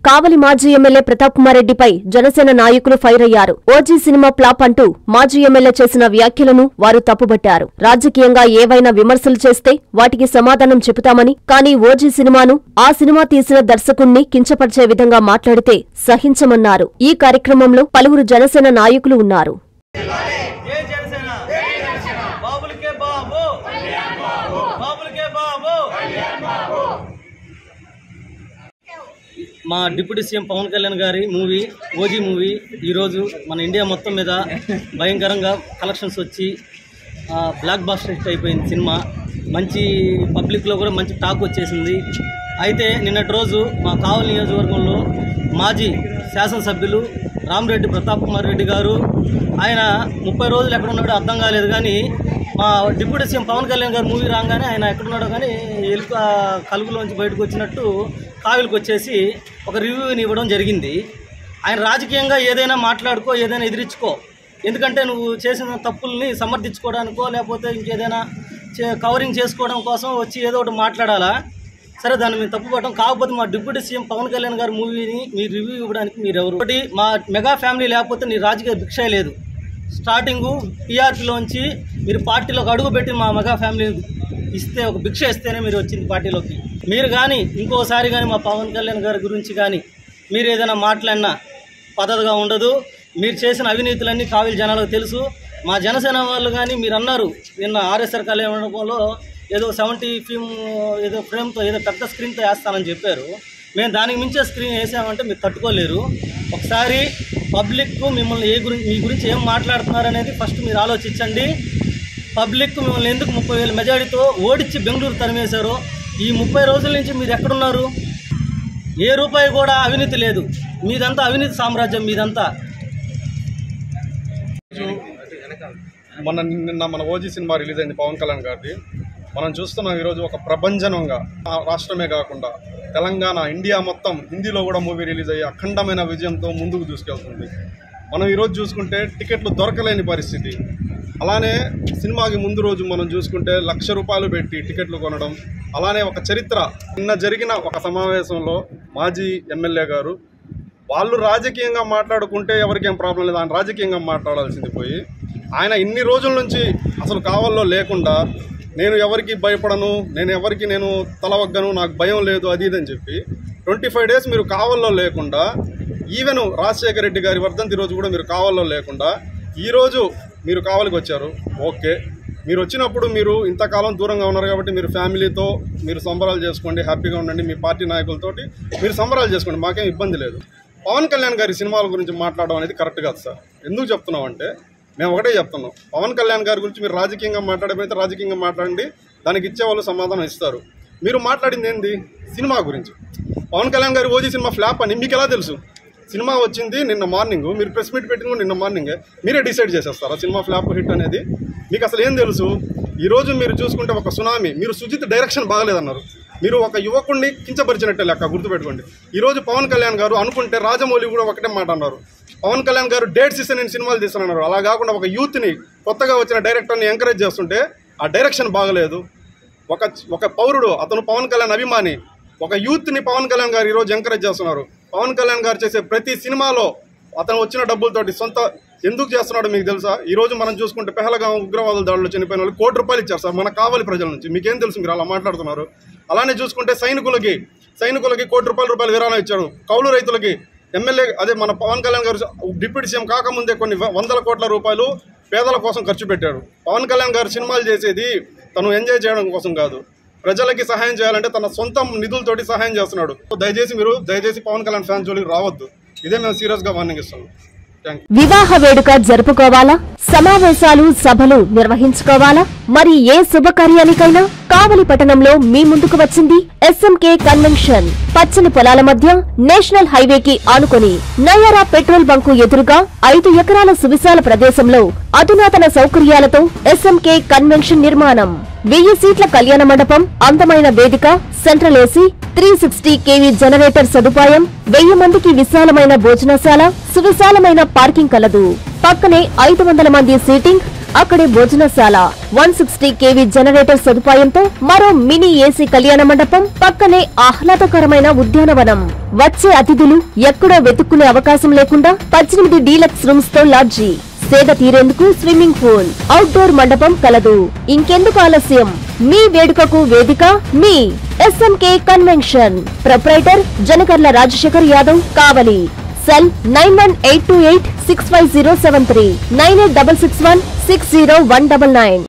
కావలి మాజీ ఎమ్మెల్యే ప్రతాప్ కుమార్ రెడ్డిపై జనసేన నాయకులు ఫైర్ అయ్యారు. ఓజీ సినిమా ఫ్లాప్ అంటూ మాజీ ఎమ్మెల్యే చేసిన వ్యాఖ్యలను వారు తప్పుబట్టారు. రాజకీయంగా ఏవైనా విమర్శలు చేస్తే వాటికి సమాధానం చెబుతామని, కానీ ఓజీ సినిమాను ఆ సినిమా తీసిన దర్శకుణ్ణి కించపరిచే విధంగా మాట్లాడితే సహించమన్నారు. ఈ కార్యక్రమంలో పలువురు జనసేన నాయకులు ఉన్నారు. మా డిప్యూటీ సీఎం పవన్ కళ్యాణ్ గారి మూవీ ఓజీ మూవీ ఈరోజు మన ఇండియా మొత్తం మీద భయంకరంగా కలెక్షన్స్ వచ్చి బ్లాక్ బాస్టర్ హిట్ అయిపోయింది సినిమా. మంచి పబ్లిక్లో కూడా మంచి టాక్ వచ్చేసింది. అయితే నిన్నటి రోజు మా కావలి నియోజకవర్గంలో మాజీ శాసనసభ్యులు రామిరెడ్డి ప్రతాప్ కుమార్ రెడ్డి గారు, ఆయన 30 రోజులు ఎక్కడ ఉన్నాడో అర్థం కాలేదు, కానీ మా డిప్యూటీ సీఎం పవన్ కళ్యాణ్ గారు మూవీ రాగానే ఆయన ఎక్కడున్నాడో కానీ కలుగులోంచి బయటకు వచ్చినట్టు కావిలికి వచ్చేసి ఒక రివ్యూని ఇవ్వడం జరిగింది. ఆయన రాజకీయంగా ఏదైనా మాట్లాడుకో, ఏదైనా ఎదిరించుకో, ఎందుకంటే నువ్వు చేసిన తప్పుల్ని సమర్థించుకోవడానికో లేకపోతే ఇంకేదైనా కవరింగ్ చేసుకోవడం కోసం వచ్చి ఏదో ఒకటి మాట్లాడాలా. సరే, దాన్ని మేము తప్పుపడటం కాకపోతే మా డిప్యూటీ సీఎం పవన్ కళ్యాణ్ గారి మూవీని మీరు రివ్యూ ఇవ్వడానికి మీరు ఎవరు? ఒకటి, మా మెగా ఫ్యామిలీ లేకపోతే నీ రాజకీయ భిక్ష లేదు. స్టార్టింగు టీఆర్పీలోంచి మీరు పార్టీలోకి అడుగుపెట్టి మా మెగా ఫ్యామిలీ ఇస్తే, ఒక భిక్ష ఇస్తేనే మీరు వచ్చింది పార్టీలోకి. మీరు కానీ ఇంకోసారి కానీ మా పవన్ కళ్యాణ్ గారి గురించి కానీ మీరు ఏదైనా మాట్లాడినా పద్ధతిగా ఉండదు. మీరు చేసిన అవినీతులన్నీ కావిలి జనాలకు తెలుసు. మా జనసేన వాళ్ళు కానీ మీరు అన్నారు నిన్న ఆర్ఎస్ఆర్ కళ్యాణంలో ఏదో 70 ఫిల్మ్ ఏదో ఫ్రేమ్తో ఏదో పెద్ద స్క్రీన్తో వేస్తానని చెప్పారు. మేము దానికి మించే స్క్రీన్ వేసామంటే మీరు తట్టుకోలేరు. ఒకసారి పబ్లిక్ మిమ్మల్ని మీ గురించి ఏం మాట్లాడుతున్నారనేది ఫస్ట్ మీరు ఆలోచించండి. పబ్లిక్ మిమ్మల్ని ఎందుకు 30,000 మెజారిటీతో ఓడించి బెంగళూరు తరిమేశారో, ఈ 30 రోజుల నుంచి మీరు ఎక్కడున్నారు? ఏ రూపాయి కూడా అవినీతి లేదు. మీదంతా అవినీతి సామ్రాజ్యం మీదంతా. నిన్న మన ఓజీ సినిమా రిలీజ్ అయింది పవన్ కళ్యాణ్ గారిది. మనం చూస్తున్నాం ఈరోజు ఒక ప్రభంజనంగా రాష్ట్రమే కాకుండా తెలంగాణ, ఇండియా మొత్తం హిందీలో కూడా మూవీ రిలీజ్ అయ్యి అఖండమైన విజయంతో ముందుకు దూసుకెళ్తుంది. మనం ఈరోజు చూసుకుంటే టికెట్లు దొరకలేని పరిస్థితి. అలానే సినిమాకి ముందు రోజు మనం చూసుకుంటే ₹1,00,000 పెట్టి టికెట్లు కొనడం. అలానే ఒక చరిత్ర, నిన్న జరిగిన ఒక సమావేశంలో మాజీ ఎమ్మెల్యే గారు వాళ్ళు రాజకీయంగా మాట్లాడుకుంటే ఎవరికేం ప్రాబ్లం లేదు, ఆయన రాజకీయంగా మాట్లాడాల్సింది పోయి ఆయన ఇన్ని రోజుల నుంచి అసలు కావల్లో లేకుండా నేను ఎవరికి భయపడను, నేను తలవగ్గను, నాకు భయం లేదు, అది ఇదని చెప్పి 25 డేస్ మీరు కావల్లో లేకుండా, ఈవెన్ రాజశేఖర రెడ్డి గారి వర్ధంతి రోజు కూడా మీరు కావల్లో లేకుండా ఈరోజు మీరు కావలికి వచ్చారు. ఓకే, మీరు వచ్చినప్పుడు మీరు ఇంతకాలం దూరంగా ఉన్నారు కాబట్టి మీరు ఫ్యామిలీతో మీరు సంబరాలు చేసుకోండి, హ్యాపీగా ఉండండి, మీ పార్టీ నాయకులతోటి మీరు సంబరాలు చేసుకోండి, మాకేం ఇబ్బంది లేదు. పవన్ కళ్యాణ్ గారి సినిమాల గురించి మాట్లాడడం అనేది కరెక్ట్ కాదు సార్. ఎందుకు చెప్తున్నాం అంటే, మేము ఒకటే చెప్తున్నాం, పవన్ కళ్యాణ్ గారి గురించి మీరు రాజకీయంగా మాట్లాడకపోతే రాజకీయంగా మాట్లాడండి, దానికి ఇచ్చేవాళ్ళు సమాధానం ఇస్తారు. మీరు మాట్లాడింది ఏంది? సినిమా గురించి. పవన్ కళ్యాణ్ గారి ఓజీ సినిమా ఫ్లాప్ అని మీకు ఎలా తెలుసు? సినిమా వచ్చింది నిన్న మార్నింగ్, మీరు ప్రెస్ మీట్ పెట్టిన కూడా నిన్న మార్నింగే. మీరే డిసైడ్ చేసేస్తారా సినిమా ఫ్లాప్ హిట్ అనేది? మీకు అసలు ఏం తెలుసు? ఈరోజు మీరు చూసుకుంటే ఒక సునామీ, మీరు సుజిత్ డైరెక్షన్ బాగలేదన్నారు, మీరు ఒక యువకుడిని కించపరిచినట్టే లెక్క, గుర్తుపెట్టుకోండి. ఈరోజు పవన్ కళ్యాణ్ గారు అనుకుంటే రాజమౌళి కూడా ఒకటే మాట అన్నారు, పవన్ కళ్యాణ్ గారు డేట్స్ ఇస్తే నేను సినిమాలు తీస్తానన్నారు. అలా కాకుండా ఒక యూత్ని, కొత్తగా వచ్చిన డైరెక్టర్ని ఎంకరేజ్ చేస్తుంటే ఆ డైరెక్షన్ బాగలేదు. ఒక పౌరుడు, అతను పవన్ కళ్యాణ్ అభిమాని, ఒక యూత్ని పవన్ కళ్యాణ్ గారు ఈరోజు ఎంకరేజ్ చేస్తున్నారు. పవన్ కళ్యాణ్ గారు చేసే ప్రతి సినిమాలో అతను వచ్చిన డబ్బులతోటి సొంత ఎందుకు చేస్తున్నాడో మీకు తెలుసా? ఈరోజు మనం చూసుకుంటే పెహల్గాం ఉగ్రవాదుల దాడులు చనిపోయిన వాళ్ళు ₹1,00,00,000 ఇచ్చారు సార్ మన కావలి ప్రజల నుంచి. మీకేం తెలుసు? మీరు అలా మాట్లాడుతున్నారు. అలానే చూసుకుంటే సైనికులకి ₹1,00,00,000 విరాళం ఇచ్చారు. కౌలు రైతులకి ఎమ్మెల్యే, అదే మన పవన్ కళ్యాణ్ గారు డిప్యూటీ సీఎం కాకముందే కొన్ని ₹100 కోట్ల పేదల కోసం ఖర్చు పెట్టారు. పవన్ కళ్యాణ్ గారు సినిమాలు చేసేది తను ఎంజాయ్ చేయడం కోసం కాదు, ప్రజలకి సహాయం చేయాలంటే తన సొంత నిధులతోటి సహాయం చేస్తున్నాడు. దయచేసి పవన్ కళ్యాణ్ ఫ్యాన్స్ జోలికి రావద్దు. ఇదే మేము సీరియస్ గా వార్నింగ్ ఇస్తున్నాం. వివాహ వేడుక జరుపుకోవాలా, సమావేశాలు సభలు నిర్వహించుకోవాలా, మరి ఏ శుభకార్యానికైనా కావలి పట్టణంలో మీ ముందుకు వచ్చింది SMK కన్వెన్షన్. పచ్చని పొలాల మధ్య నేషనల్ హైవేకి ఆనుకొని నయారా పెట్రోల్ బంకు ఎదురుగా 5 ఎకరాల సువిశాల ప్రదేశంలో అధునాతన సౌకర్యాలతో SMK కన్వెన్షన్ నిర్మాణం. 1000 సీట్ల కళ్యాణ మండపం, అందమైన వేదిక, సెంట్రల్ ఏసీ, 360 kV జనరేటర్ సదుపాయం, 1000 మందికి విశాలమైన భోజనశాల, సువిశాలమైన పార్కింగ్ కలదు. పక్కనే 500 మంది సీటింగ్, అక్కడే భోజనశాల, 160 kV జనరేటర్ సదుపాయంతో మరో మినీ ఏసీ కళ్యాణ మండపం, పక్కనే ఆహ్లాదకరమైన ఉద్యానవనం. వచ్చే అతిథులు ఎక్కడో వెతుక్కునే అవకాశం లేకుండా 18 డీలక్స్ రూమ్స్ తో లాడ్జీ, సేద తీరేందుకు స్విమ్మింగ్ పూల్, అవుట్డోర్ మండపం కలదు. ఇంకెందుకు ఆలస్యం? మీ వేడుకకు వేదిక మీ SMK convention. Proprietor Janakarla Rajasekhar Yadav, Kavali. Cell 9182865073, 9866160199.